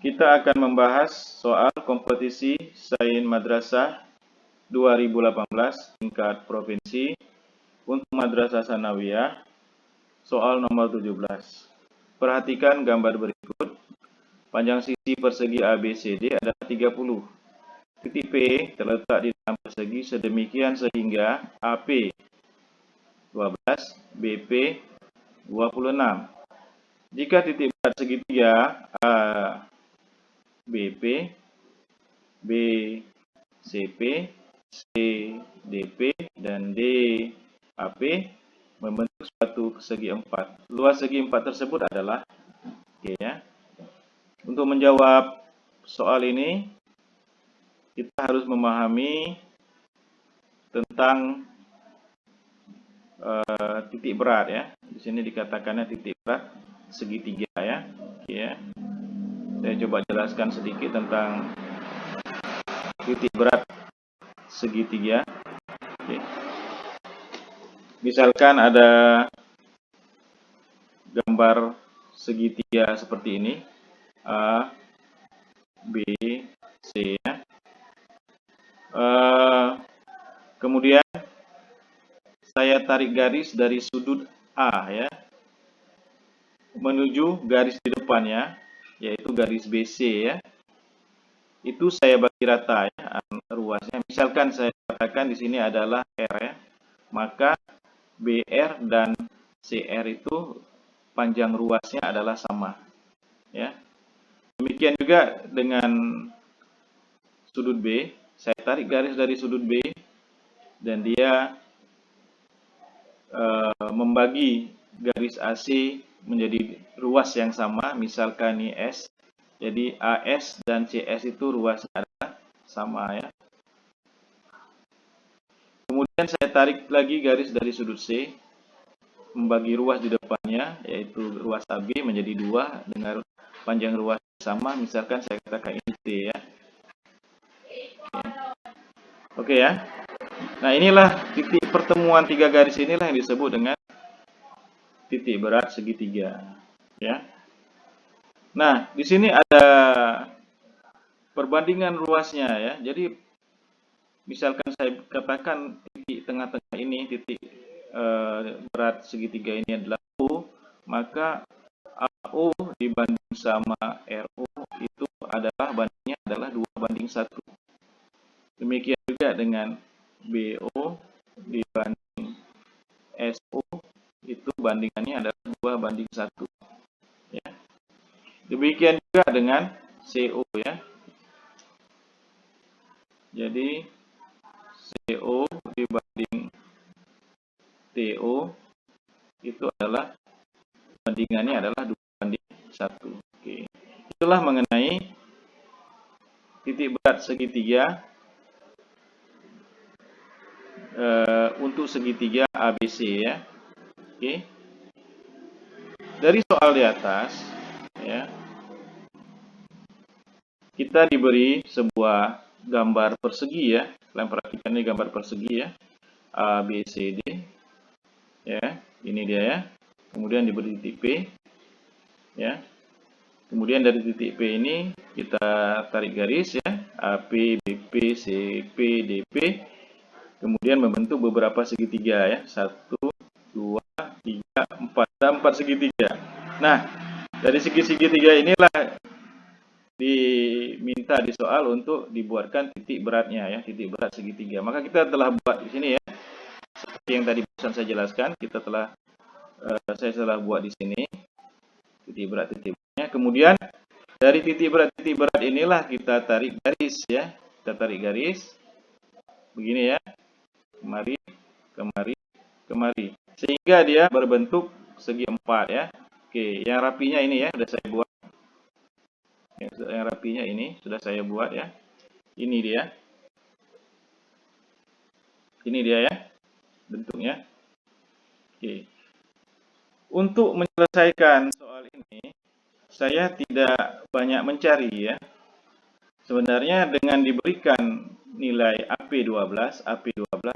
Kita akan membahas soal kompetisi Sains Madrasah 2018 tingkat provinsi untuk Madrasah Sanawiyah, soal nomor 17. Perhatikan gambar berikut. Panjang sisi persegi ABCD adalah 30. Titik P terletak di dalam persegi sedemikian sehingga AP 12, BP 26. Jika titik berat segitiga BP, BCP, CDP, dan DAP membentuk suatu segi 4. Luas segi 4 tersebut adalah ya. Untuk menjawab soal ini, kita harus memahami tentang titik berat ya. Di sini dikatakannya titik berat segitiga ya. Ya. Saya coba jelaskan sedikit tentang titik berat segitiga. Oke. Misalkan ada gambar segitiga seperti ini, A, B, C ya. Kemudian saya tarik garis dari sudut A ya menuju garis di depannya, yaitu garis BC ya. Itu saya bagi rata ya ruasnya. Misalkan saya katakan di sini adalah R ya, maka BR dan CR itu panjang ruasnya adalah sama ya. Demikian juga dengan sudut B, saya tarik garis dari sudut B dan dia membagi garis AC menjadi ruas yang sama, misalkan ini S. Jadi AS dan CS itu ruasnya adalah sama ya. Kemudian saya tarik lagi garis dari sudut C, membagi ruas di depannya, yaitu ruas AB menjadi 2 dengan panjang ruas sama, misalkan saya katakan ini T ya. Oke ya. Nah, inilah titik pertemuan tiga garis inilah yang disebut dengan titik berat segitiga ya. Nah, di sini ada perbandingan ruasnya ya. Jadi misalkan saya katakan titik tengah-tengah ini, titik berat segitiga ini adalah O, maka AO dibanding sama RO itu adalah bandingnya adalah 2:1. Demikian juga dengan BO dibanding SO itu bandingannya adalah 2:1 ya. Demikian juga dengan CO ya. Jadi CO dibanding TO itu adalah bandingannya adalah 2:1. Oke. Itulah mengenai titik berat segitiga untuk segitiga ABC ya. Oke. Dari soal di atas ya, kita diberi sebuah gambar persegi ya. Kalian perhatikan ini gambar persegi ya. A, B, C, D. Ya, ini dia ya. Kemudian diberi titik P. Ya. Kemudian dari titik P ini kita tarik garis ya. AP, BP, CP, DP. Kemudian membentuk beberapa segitiga ya. 1, 2, 3, 4. Ada 4 segitiga. Nah, dari segi segitiga inilah diminta di soal untuk dibuatkan titik beratnya ya, titik berat segitiga. Maka kita telah buat di sini ya, seperti yang tadi barusan saya jelaskan, saya telah buat di sini titik beratnya. Kemudian dari titik berat inilah kita tarik garis ya, kita tarik garis begini ya, kemari, kemari, kemari, sehingga dia berbentuk segi 4 ya. Oke, yang rapinya ini ya sudah saya buat. Yang rapinya ini sudah saya buat ya. Ini dia. Ini dia ya bentuknya. Oke. Untuk menyelesaikan soal ini, saya tidak banyak mencari ya. Sebenarnya dengan diberikan nilai AP12, AP12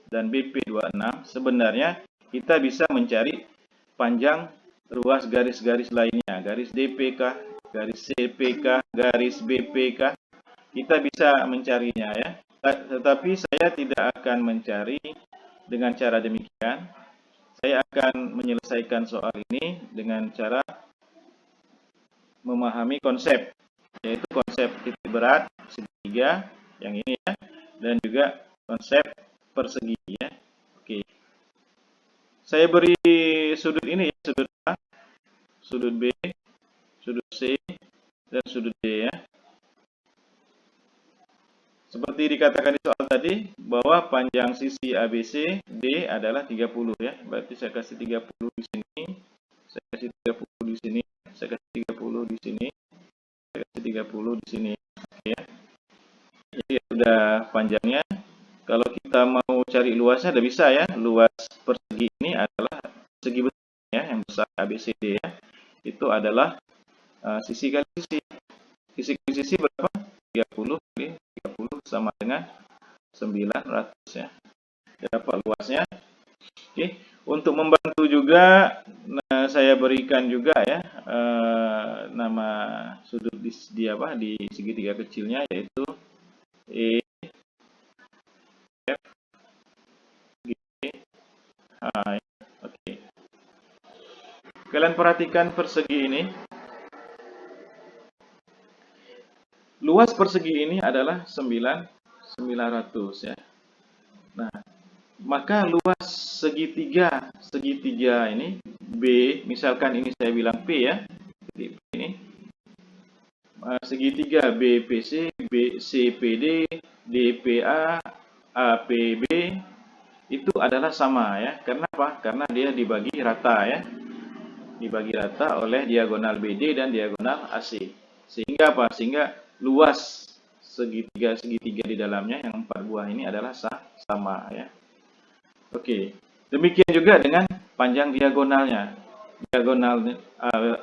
dan BP26, sebenarnya kita bisa mencari panjang ruas garis-garis lainnya, garis DP kah, garis CP kah, garis BP kah, kita bisa mencarinya ya. Tetapi saya tidak akan mencari dengan cara demikian. Saya akan menyelesaikan soal ini dengan cara memahami konsep, yaitu konsep titik berat segitiga yang ini ya, dan juga konsep persegi ya. Oke. Saya beri sudut ini ya, sudut A, sudut B, sudut C, dan sudut D ya. Seperti dikatakan di soal tadi, bahwa panjang sisi ABC D adalah 30 ya. Berarti saya kasih 30 di sini, saya kasih 30 di sini, saya kasih 30 di sini, saya kasih 30 di sini. Oke ya. Jadi sudah panjangnya. Kalau kita mau cari luasnya udah bisa ya. Luas persegi ini adalah segi besar ya, yang besar ABCD ya. Itu adalah sisi kali sisi. Sisi kali sisi berapa? 30 kali 30 sama dengan 900 ya. Dapat luasnya. Oke, untuk membantu juga saya berikan juga ya nama sudut di apa di segitiga kecilnya, yaitu E, F, G, H. Oke. Kalian perhatikan persegi ini. Luas persegi ini adalah 900 ya. Nah, maka luas segitiga ini B, misalkan ini saya bilang P ya. Jadi P ini segitiga BPC, BCPD, DPA, APB itu adalah sama ya. Karena apa? Karena dia dibagi rata ya. Dibagi rata oleh diagonal BD dan diagonal AC. Sehingga apa? Sehingga luas segitiga di dalamnya yang 4 buah ini adalah sama ya. Oke. Demikian juga dengan panjang diagonalnya. Diagonal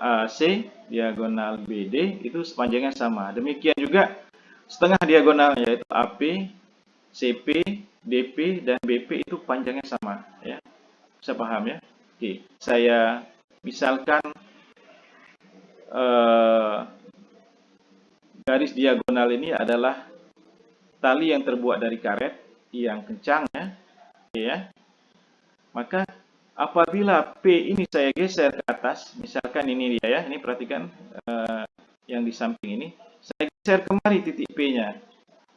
AC, diagonal BD itu panjangnya sama. Demikian juga setengah diagonal, yaitu AP, CP, DP, dan BP itu panjangnya sama ya. Bisa paham ya? Oke. Saya misalkan garis diagonal ini adalah tali yang terbuat dari karet yang kencang ya. Maka apabila P ini saya geser ke atas, misalkan ini dia ya, ini perhatikan yang di samping ini, saya geser kemari titik P-nya.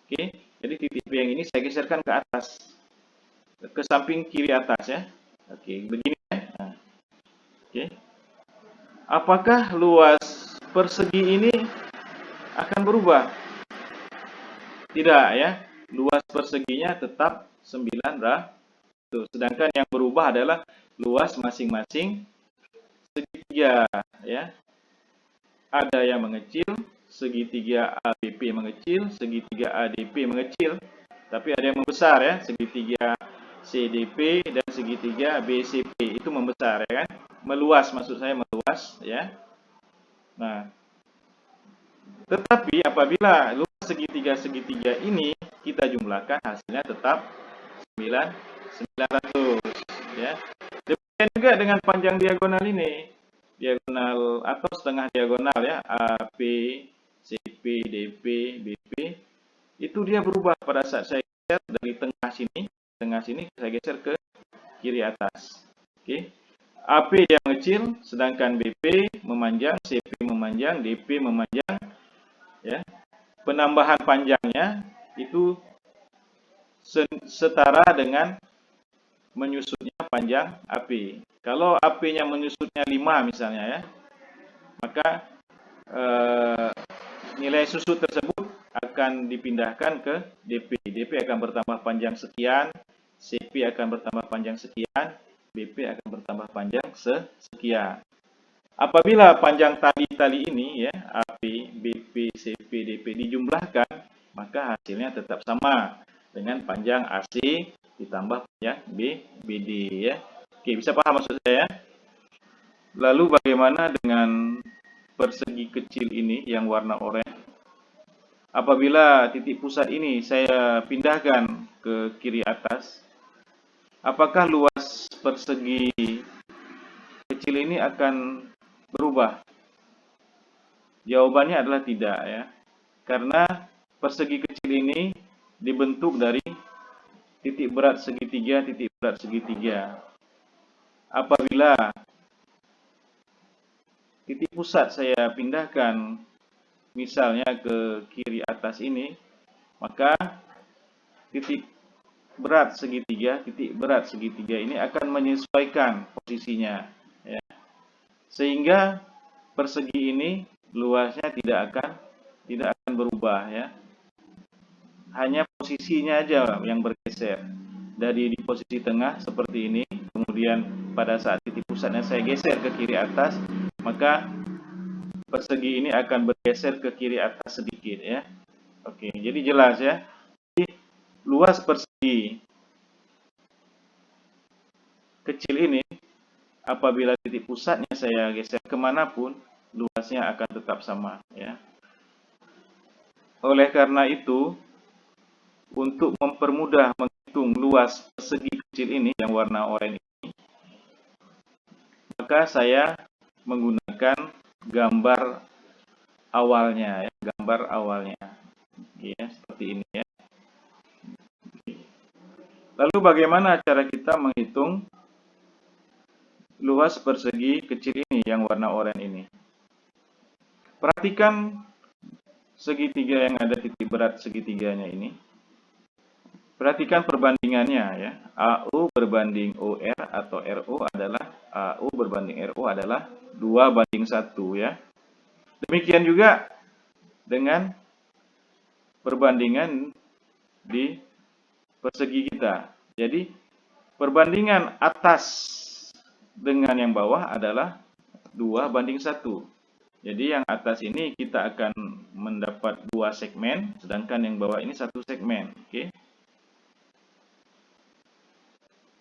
Oke, jadi titik P yang ini saya geserkan ke atas, ke samping kiri atas ya. Oke, begini ya. Nah, oke. Apakah luas persegi ini akan berubah? Tidak ya. Luas perseginya tetap 900. Sedangkan yang berubah adalah luas masing-masing segitiga ya. Ada yang mengecil, segitiga ABP mengecil, segitiga ADP mengecil, tapi ada yang membesar ya, segitiga CDP dan segitiga BCP itu membesar ya kan. Meluas, maksud saya meluas ya. Nah, tetapi apabila luas segitiga ini kita jumlahkan, hasilnya tetap 900 ya. Demikian juga dengan panjang diagonal ini. Diagonal atau setengah diagonal ya, AP, CP, DP, BP. Itu dia berubah pada saat saya geser dari tengah sini saya geser ke kiri atas. Oke. AP yang kecil, sedangkan BP memanjang, CP memanjang, DP memanjang ya. Penambahan panjangnya itu setara dengan menyusutnya panjang AP. Kalau AP-nya menyusutnya 5 misalnya ya, maka nilai susut tersebut akan dipindahkan ke DP. DP akan bertambah panjang sekian, CP akan bertambah panjang sekian, BP akan bertambah panjang sekian. Apabila panjang tali-tali ini ya, AP, BP, CP, DP dijumlahkan, maka hasilnya tetap sama dengan panjang AC ditambah panjang BD ya. Oke, bisa paham maksud saya? Lalu bagaimana dengan persegi kecil ini yang warna oranye? Apabila titik pusat ini saya pindahkan ke kiri atas, apakah luas persegi kecil ini akan berubah? Jawabannya adalah tidak ya. Karena persegi kecil ini dibentuk dari titik berat segitiga, titik berat segitiga. Apabila titik pusat saya pindahkan misalnya ke kiri atas ini, maka titik berat segitiga ini akan menyesuaikan posisinya ya. Sehingga persegi ini luasnya tidak akan berubah ya. Hanya posisinya aja yang bergeser. Dari di posisi tengah seperti ini, kemudian pada saat titik pusatnya saya geser ke kiri atas, maka persegi ini akan bergeser ke kiri atas sedikit ya. Oke, jadi jelas ya. Jadi, luas persegi kecil ini apabila titik pusatnya saya geser kemanapun, luasnya akan tetap sama ya. Oleh karena itu, untuk mempermudah menghitung luas persegi kecil ini yang warna oranye ini, maka saya menggunakan gambar awalnya ya, ya, seperti ini ya. Lalu bagaimana cara kita menghitung luas persegi kecil ini yang warna oranye ini? Perhatikan segitiga yang ada titik berat segitiganya ini. Perhatikan perbandingannya ya. AU berbanding OR atau RO adalah AU berbanding RO adalah 2:1 ya. Demikian juga dengan perbandingan di persegi kita. Jadi perbandingan atas dengan yang bawah adalah 2:1. Jadi yang atas ini kita akan mendapat 2 segmen, sedangkan yang bawah ini 1 segmen. Oke.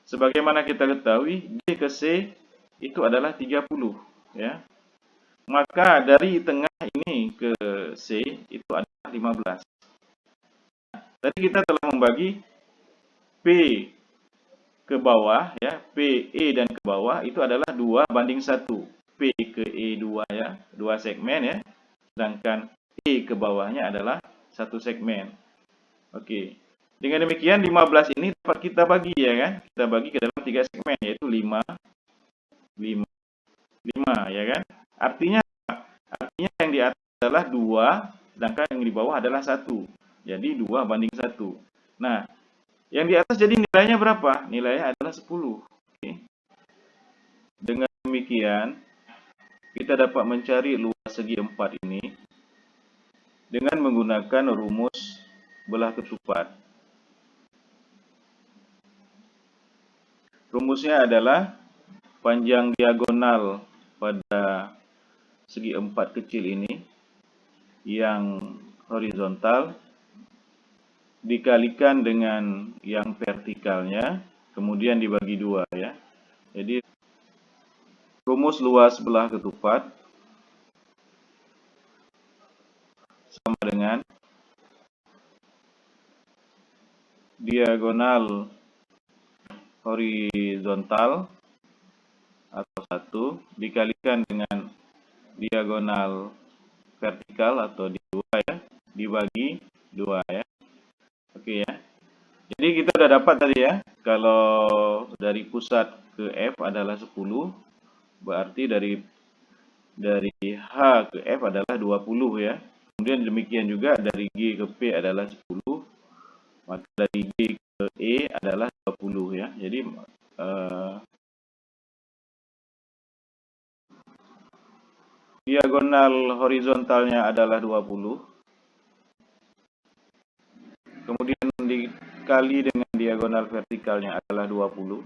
Sebagaimana kita ketahui, D ke C itu adalah 30 ya. Maka dari tengah ini ke C itu adalah 15. Tadi kita telah membagi P ke bawah ya, PE dan ke bawah itu adalah 2:1. P ke E2 ya, 2 segmen ya. Sedangkan E ke bawahnya adalah 1 segmen. Oke. Dengan demikian 15 ini dapat kita bagi ya kan? Kita bagi ke dalam 3 segmen yaitu 5 ya kan? Artinya yang di atas adalah 2, sedangkan yang di bawah adalah 1. Jadi 2:1. Nah, yang di atas jadi nilainya berapa? Nilainya adalah 10. Oke. Dengan demikian, kita dapat mencari luas segi 4 ini dengan menggunakan rumus belah ketupat. Rumusnya adalah panjang diagonal pada segi 4 kecil ini yang horizontal dikalikan dengan yang vertikalnya, kemudian dibagi 2 ya. Jadi rumus luas belah ketupat sama dengan diagonal horizontal atau 1 dikalikan dengan diagonal vertikal atau di 2 ya, dibagi 2 ya. Oke ya. Jadi kita sudah dapat tadi ya, kalau dari pusat ke F adalah 10, berarti dari H ke F adalah 20 ya. Kemudian demikian juga dari G ke P adalah 10, maka dari G ke E adalah 20 ya. Jadi diagonal horizontalnya adalah 20. Kemudian dikali dengan diagonal vertikalnya adalah 20.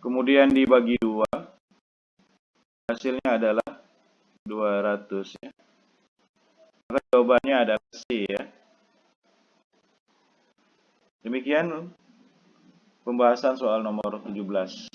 Kemudian dibagi 2. Hasilnya adalah 200 ya. Maka jawabannya adalah C ya. Demikian pembahasan soal nomor 17.